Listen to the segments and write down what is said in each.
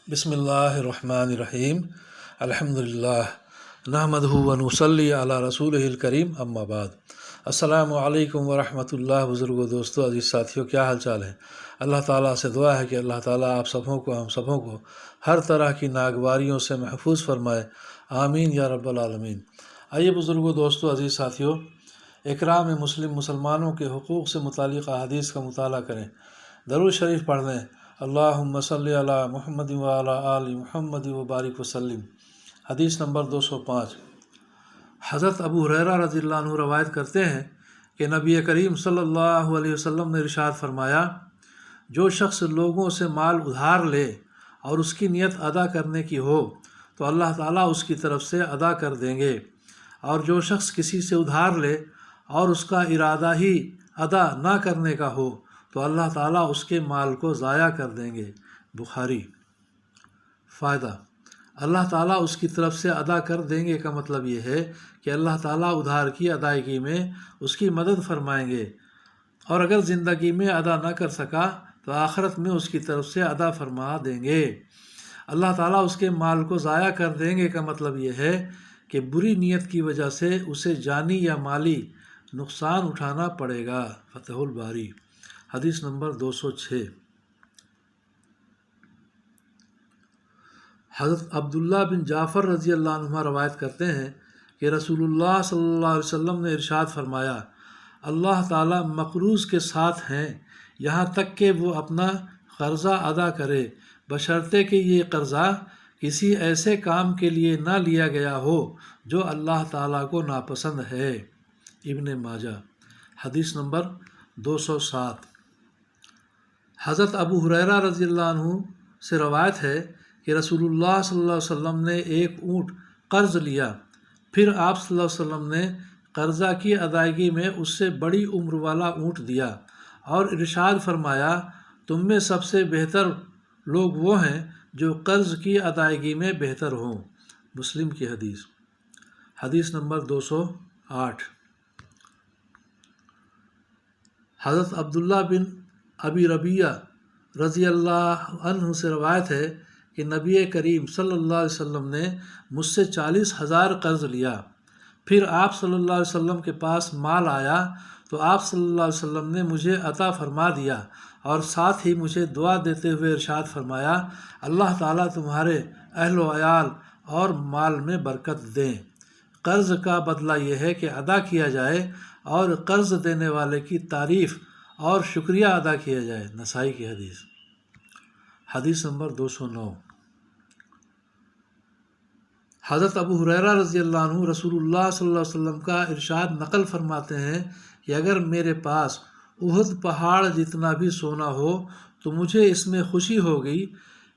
بسم اللہ الرحمن الرحیم الحمدللہ نحمدہ و نصلی علی رسولہ الکریم اما بعد۔ السلام علیکم ورحمۃ اللہ۔ بزرگ و دوستو، عزیز ساتھیوں، کیا حال چال ہے؟ اللہ تعالیٰ سے دعا ہے کہ اللہ تعالیٰ آپ سبوں کو، ہم سبوں کو ہر طرح کی ناگواریوں سے محفوظ فرمائے، آمین یا رب العالمین۔ آئیے بزرگ و دوستو، عزیز ساتھیوں، اکرام مسلمانوں کے حقوق سے متعلق احادیث کا مطالعہ کریں، درود شریف پڑھ لیں۔ اللہم صلی علی محمد وعلی آل محمد وبارک وسلم۔ حدیث نمبر 205۔ حضرت ابو ہریرہ رضی اللہ عنہ روایت کرتے ہیں کہ نبی کریم صلی اللہ علیہ وسلم نے ارشاد فرمایا، جو شخص لوگوں سے مال ادھار لے اور اس کی نیت ادا کرنے کی ہو تو اللہ تعالیٰ اس کی طرف سے ادا کر دیں گے، اور جو شخص کسی سے ادھار لے اور اس کا ارادہ ہی ادا نہ کرنے کا ہو تو اللہ تعالیٰ اس کے مال کو ضائع کر دیں گے۔ بخاری۔ فائدہ: اللہ تعالیٰ اس کی طرف سے ادا کر دیں گے کا مطلب یہ ہے کہ اللہ تعالیٰ ادھار کی ادائیگی میں اس کی مدد فرمائیں گے، اور اگر زندگی میں ادا نہ کر سکا تو آخرت میں اس کی طرف سے ادا فرما دیں گے۔ اللہ تعالیٰ اس کے مال کو ضائع کر دیں گے کا مطلب یہ ہے کہ بری نیت کی وجہ سے اسے جانی یا مالی نقصان اٹھانا پڑے گا۔ فتح الباری۔ حدیث نمبر 206۔ حضرت عبداللہ بن جعفر رضی اللہ عنہ روایت کرتے ہیں کہ رسول اللہ صلی اللہ علیہ وسلم نے ارشاد فرمایا، اللہ تعالیٰ مقروض کے ساتھ ہیں یہاں تک کہ وہ اپنا قرضہ ادا کرے، بشرطے کہ یہ قرضہ کسی ایسے کام کے لیے نہ لیا گیا ہو جو اللہ تعالیٰ کو ناپسند ہے۔ ابن ماجہ۔ حدیث نمبر 207۔ حضرت ابو ہریرہ رضی اللہ عنہ سے روایت ہے کہ رسول اللہ صلی اللہ علیہ وسلم نے ایک اونٹ قرض لیا، پھر آپ صلی اللہ علیہ وسلم نے قرضہ کی ادائیگی میں اس سے بڑی عمر والا اونٹ دیا اور ارشاد فرمایا، تم میں سب سے بہتر لوگ وہ ہیں جو قرض کی ادائیگی میں بہتر ہوں۔ مسلم کی حدیث۔ حدیث نمبر 208۔ حضرت عبداللہ بن ابی ربیعہ رضی اللہ عنہ سے روایت ہے کہ نبی کریم صلی اللہ علیہ وسلم نے مجھ سے 40,000 قرض لیا، پھر آپ صلی اللہ علیہ وسلم کے پاس مال آیا تو آپ صلی اللہ علیہ وسلم نے مجھے عطا فرما دیا، اور ساتھ ہی مجھے دعا دیتے ہوئے ارشاد فرمایا، اللہ تعالیٰ تمہارے اہل و عیال اور مال میں برکت دیں۔ قرض کا بدلہ یہ ہے کہ ادا کیا جائے اور قرض دینے والے کی تعریف اور شکریہ ادا کیا جائے۔ نسائی کی حدیث۔ حدیث نمبر 209۔ حضرت ابو ہریرہ رضی اللہ عنہ رسول اللہ صلی اللہ علیہ وسلم کا ارشاد نقل فرماتے ہیں کہ اگر میرے پاس احد پہاڑ جتنا بھی سونا ہو تو مجھے اس میں خوشی ہوگی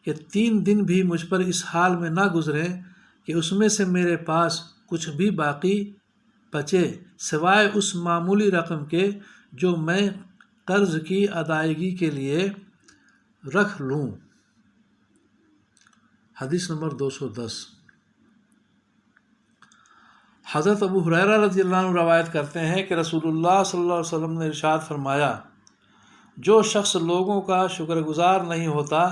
کہ 3 دن بھی مجھ پر اس حال میں نہ گزریں کہ اس میں سے میرے پاس کچھ بھی باقی بچے سوائے اس معمولی رقم کے جو میں قرض کی ادائیگی کے لیے رکھ لوں۔ حدیث نمبر 210۔ حضرت ابو ہریرہ رضی اللہ عنہ روایت کرتے ہیں کہ رسول اللہ صلی اللہ علیہ وسلم نے ارشاد فرمایا، جو شخص لوگوں کا شکر گزار نہیں ہوتا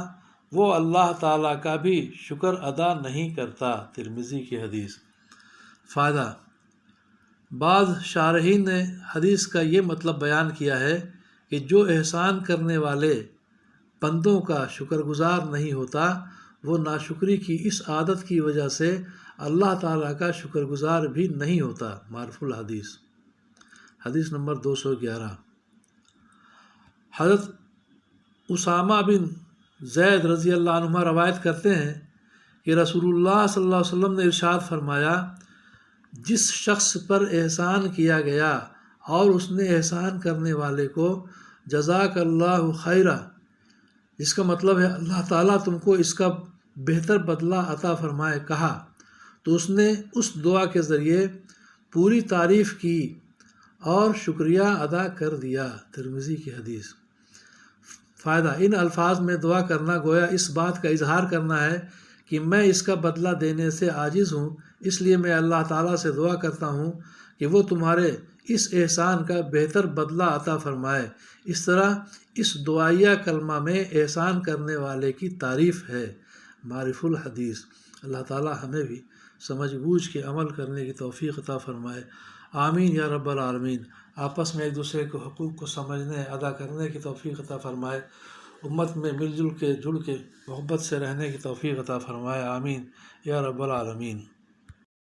وہ اللہ تعالیٰ کا بھی شکر ادا نہیں کرتا۔ ترمذی کی حدیث۔ فائدہ: بعض شارحین نے حدیث کا یہ مطلب بیان کیا ہے کہ جو احسان کرنے والے بندوں کا شکر گزار نہیں ہوتا وہ ناشکری کی اس عادت کی وجہ سے اللہ تعالیٰ کا شکر گزار بھی نہیں ہوتا۔ معروف الحدیث۔ حدیث نمبر 211۔ حضرت اسامہ بن زید رضی اللہ عنہ روایت کرتے ہیں کہ رسول اللہ صلی اللہ علیہ وسلم نے ارشاد فرمایا، جس شخص پر احسان کیا گیا اور اس نے احسان کرنے والے کو جزاک اللہ خیرہ، جس کا مطلب ہے اللہ تعالیٰ تم کو اس کا بہتر بدلہ عطا فرمائے، کہا تو اس نے اس دعا کے ذریعے پوری تعریف کی اور شکریہ ادا کر دیا۔ ترمذی کی حدیث۔ فائدہ: ان الفاظ میں دعا کرنا گویا اس بات کا اظہار کرنا ہے کہ میں اس کا بدلہ دینے سے عاجز ہوں، اس لیے میں اللہ تعالیٰ سے دعا کرتا ہوں کہ وہ تمہارے اس احسان کا بہتر بدلہ عطا فرمائے۔ اس طرح اس دعائیہ کلمہ میں احسان کرنے والے کی تعریف ہے۔ معرف الحدیث۔ اللہ تعالیٰ ہمیں بھی سمجھ بوجھ کے عمل کرنے کی توفیق عطا فرمائے، آمین یا رب العالمین۔ آپس میں ایک دوسرے کے حقوق کو سمجھنے ادا کرنے کی توفیق عطا فرمائے، امت میں مل جل کے محبت سے رہنے کی توفیق عطا فرمائے، آمین یا رب العالمین۔